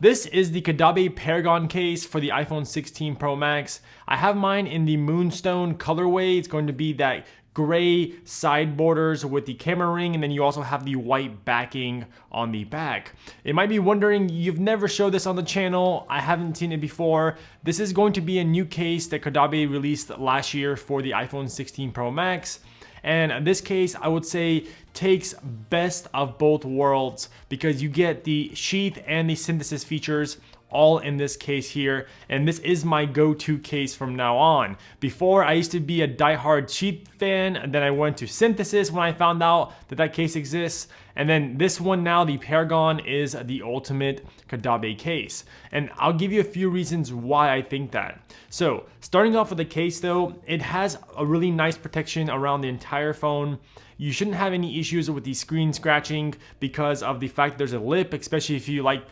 This is the Caudabe Paragon case for the iPhone 16 Pro Max. I have mine in the Moonstone colorway. It's going to be that gray side borders with the camera ring, and then you also have the white backing on the back. It might be wondering, you've never showed this on the channel. I haven't seen it before. This is going to be a new case that Caudabe released last year for the iPhone 16 Pro Max. And this case, I would say, takes best of both worlds because you get the sheath and the synthesis features all in this case here. And this is my go-to case from now on. Before, I used to be a diehard sheath fan, and then I went to synthesis when I found out that that case exists. And then this one now, the Paragon, is the ultimate Caudabe case. And I'll give you a few reasons why I think that. So starting off with the case though, it has a really nice protection around the entire phone. You shouldn't have any issues with the screen scratching because of the fact that there's a lip, especially if you like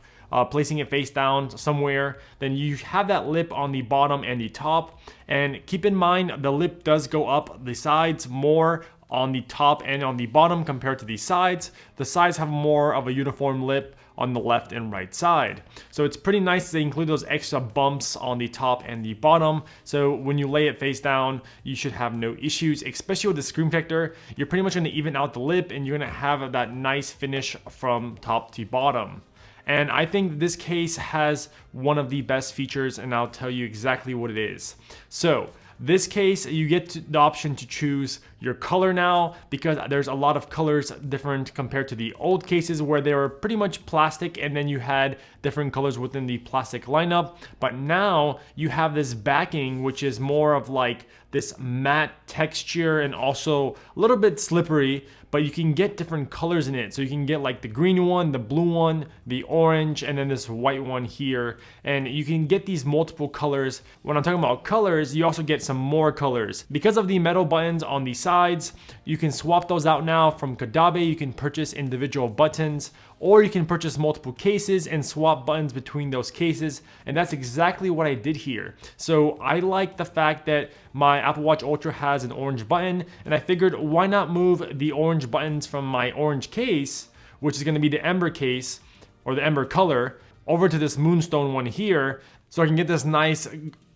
placing it face down somewhere. Then you have that lip on the bottom and the top. And keep in mind, the lip does go up the sides more on the top and on the bottom compared to the sides. The sides have more of a uniform lip on the left and right side. So it's pretty nice they include those extra bumps on the top and the bottom. So when you lay it face down, you should have no issues, especially with the screen protector. You're pretty much gonna even out the lip and you're gonna have that nice finish from top to bottom. And I think this case has one of the best features, and I'll tell you exactly what it is. So this case, you get the option to choose your color now because there's a lot of colors different compared to the old cases where they were pretty much plastic and then you had different colors within the plastic lineup. But now you have this backing, which is more of like this matte texture and also a little bit slippery, but you can get different colors in it. So you can get like the green one, the blue one, the orange, and then this white one here. And you can get these multiple colors. When I'm talking about colors, you also get some more colors. Because of the metal buttons on the sides, you can swap those out now from Caudabe. You can purchase individual buttons, or you can purchase multiple cases and swap buttons between those cases. And that's exactly what I did here. So I like the fact that my Apple Watch Ultra has an orange button, and I figured why not move the orange buttons from my orange case, which is gonna be the Ember case, or the Ember color, over to this Moonstone one here, so I can get this nice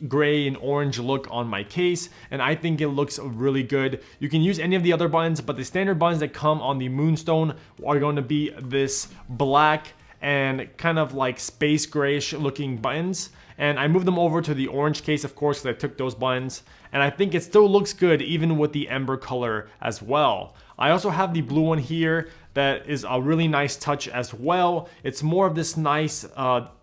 gray and orange look on my case, and I think it looks really good. You can use any of the other buttons, but the standard buttons that come on the Moonstone are going to be this black and kind of like space grayish looking buttons. And I moved them over to the orange case, of course, because I took those buttons. And I think it still looks good even with the Ember color as well. I also have the blue one here that is a really nice touch as well. It's more of this nice,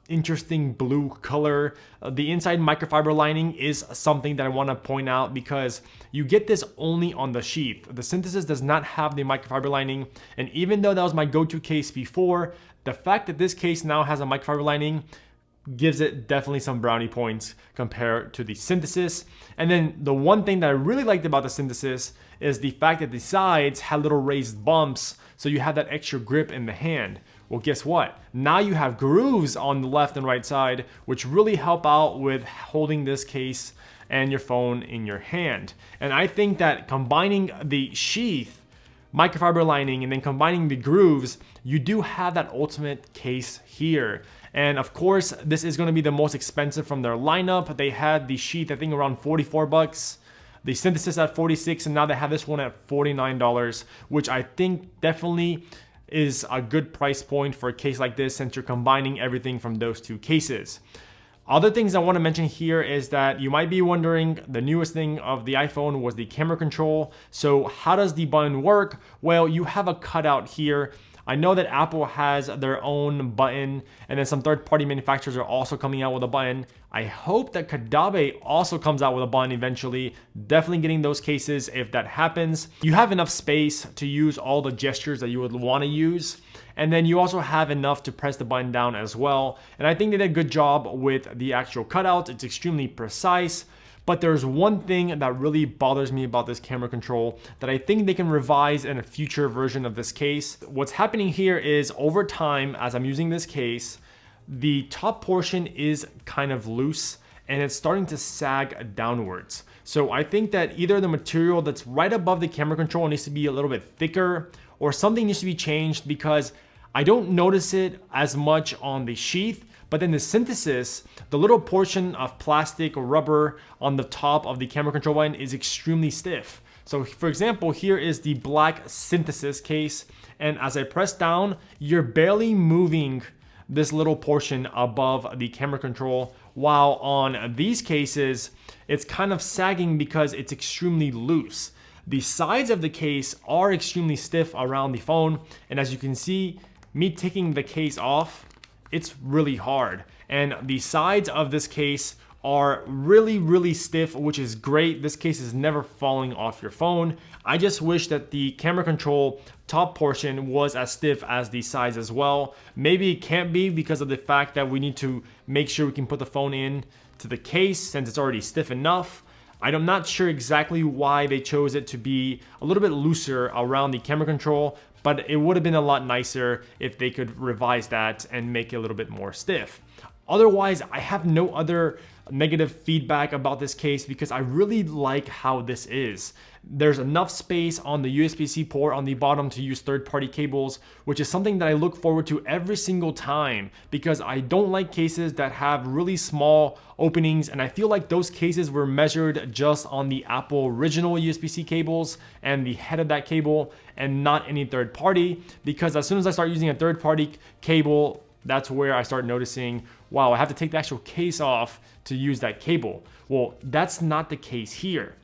interesting blue color. The inside microfiber lining is something that I want to point out because you get this only on the sheath. The Synthesis does not have the microfiber lining, and even though that was my go-to case before, the fact that this case now has a microfiber lining gives it definitely some brownie points compared to the Synthesis. And then the one thing that I really liked about the Synthesis is the fact that the sides had little raised bumps, so you have that extra grip in the hand. Well, guess what? Now you have grooves on the left and right side, which really help out with holding this case and your phone in your hand. And I think that combining the sheath, microfiber lining, and then combining the grooves, you do have that ultimate case here. And of course, this is going to be the most expensive from their lineup. They had the sheath, I think, around 44 bucks. The Synthesis at 46, and now they have this one at $49, which I think definitely is a good price point for a case like this since you're combining everything from those two cases. Other things I want to mention here is that you might be wondering, the newest thing of the iPhone was the camera control. So how does the button work? Well, you have a cutout here. I know that Apple has their own button, and then some third-party manufacturers are also coming out with a button. I hope that Caudabe also comes out with a button eventually. Definitely getting those cases if that happens. You have enough space to use all the gestures that you would want to use. And then you also have enough to press the button down as well. And I think they did a good job with the actual cutout. It's extremely precise. But there's one thing that really bothers me about this camera control that I think they can revise in a future version of this case. What's happening here is over time, as I'm using this case, the top portion is kind of loose and it's starting to sag downwards. So I think that either the material that's right above the camera control needs to be a little bit thicker, or something needs to be changed because I don't notice it as much on the sheath, But then the Synthesis, the little portion of plastic or rubber on the top of the camera control button is extremely stiff. So for example, here is the black Synthesis case, and as I press down, you're barely moving this little portion above the camera control, while on these cases, it's kind of sagging because it's extremely loose. The sides of the case are extremely stiff around the phone, and as you can see, me taking the case off, it's really hard. And the sides of this case are really stiff, which is great. This case is never falling off your phone. I just wish that the camera control top portion was as stiff as the sides as well. Maybe it can't be because of the fact that we need to make sure we can put the phone in to the case since it's already stiff enough. I'm not sure exactly why they chose it to be a little bit looser around the camera control, but it would have been a lot nicer if they could revise that and make it a little bit more stiff. Otherwise, I have no other negative feedback about this case because I really like how this is. There's enough space on the USB-C port on the bottom to use third-party cables, which is something that I look forward to every single time because I don't like cases that have really small openings, and I feel like those cases were measured just on the Apple original USB-C cables and the head of that cable and not any third party, because as soon as I start using a third-party cable, that's where I start noticing, wow, I have to take the actual case off to use that cable. Well, that's not the case here.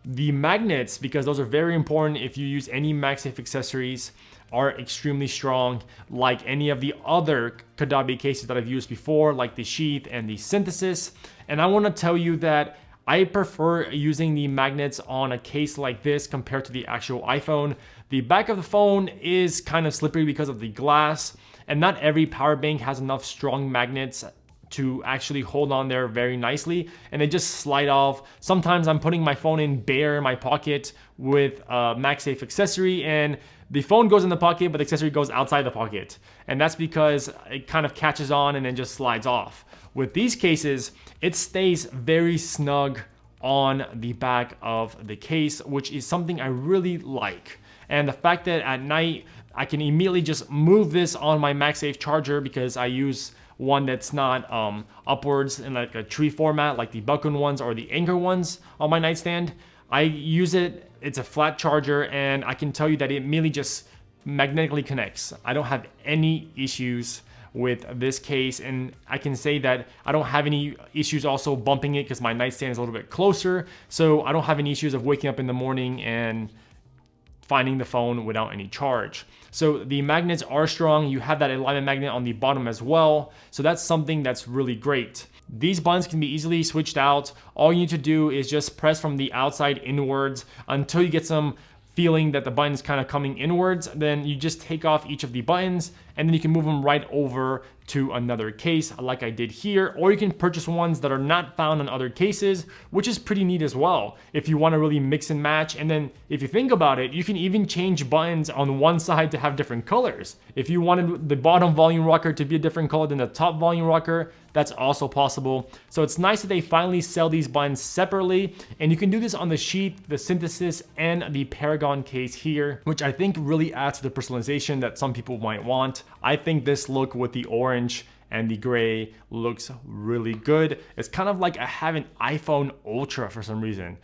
The magnets, because those are very important if you use any MagSafe accessories, are extremely strong, like any of the other Caudabe cases that I've used before, like the Sheath and the Synthesis. And I want to tell you that I prefer using the magnets on a case like this compared to the actual iPhone. The back of the phone is kind of slippery because of the glass, and not every power bank has enough strong magnets to actually hold on there very nicely, and they just slide off. Sometimes I'm putting my phone in bare in my pocket with a MagSafe accessory, and the phone goes in the pocket, but the accessory goes outside the pocket. And that's because it kind of catches on and then just slides off. With these cases, it stays very snug on the back of the case, which is something I really like. And the fact that at night, I can immediately just move this on my MagSafe charger because I use one that's not upwards in like a tree format like the Buckhorn ones or the Anchor ones on my nightstand. I use it, it's a flat charger, and I can tell you that it immediately just magnetically connects. I don't have any issues with this case, and I can say that I don't have any issues also bumping it because my nightstand is a little bit closer, so I don't have any issues of waking up in the morning and finding the phone without any charge. So the magnets are strong. You have that alignment magnet on the bottom as well. So that's something that's really great. These buttons can be easily switched out. All you need to do is just press from the outside inwards until you get some feeling that the button is kind of coming inwards. Then you just take off each of the buttons and then you can move them right over to another case like I did here, or you can purchase ones that are not found on other cases, which is pretty neat as well if you want to really mix and match. And then if you think about it, you can even change buttons on one side to have different colors. If you wanted the bottom volume rocker to be a different color than the top volume rocker, that's also possible. So it's nice that they finally sell these buttons separately, and you can do this on the Sheath, the Synthesis, and the Paragon case here, which I think really adds to the personalization that some people might want. I think this look with the orange and the gray looks really good. It's kind of like I have an iPhone Ultra for some reason.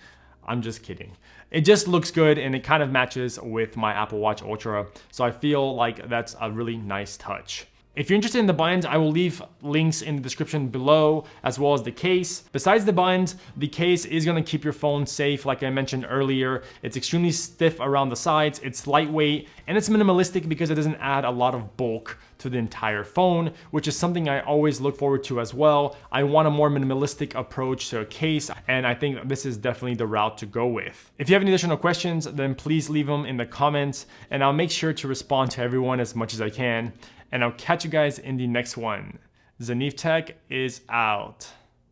I'm just kidding. It just looks good and it kind of matches with my Apple Watch Ultra. So I feel like that's a really nice touch. If you're interested in the buttons, I will leave links in the description below, as well as the case. Besides the buttons, the case is gonna keep your phone safe, like I mentioned earlier. It's extremely stiff around the sides, it's lightweight, and it's minimalistic because it doesn't add a lot of bulk to the entire phone, which is something I always look forward to as well. I want a more minimalistic approach to a case, and I think this is definitely the route to go with. If you have any additional questions, then please leave them in the comments, and I'll make sure to respond to everyone as much as I can. And I'll catch you guys in the next one. Zanif Tech is out.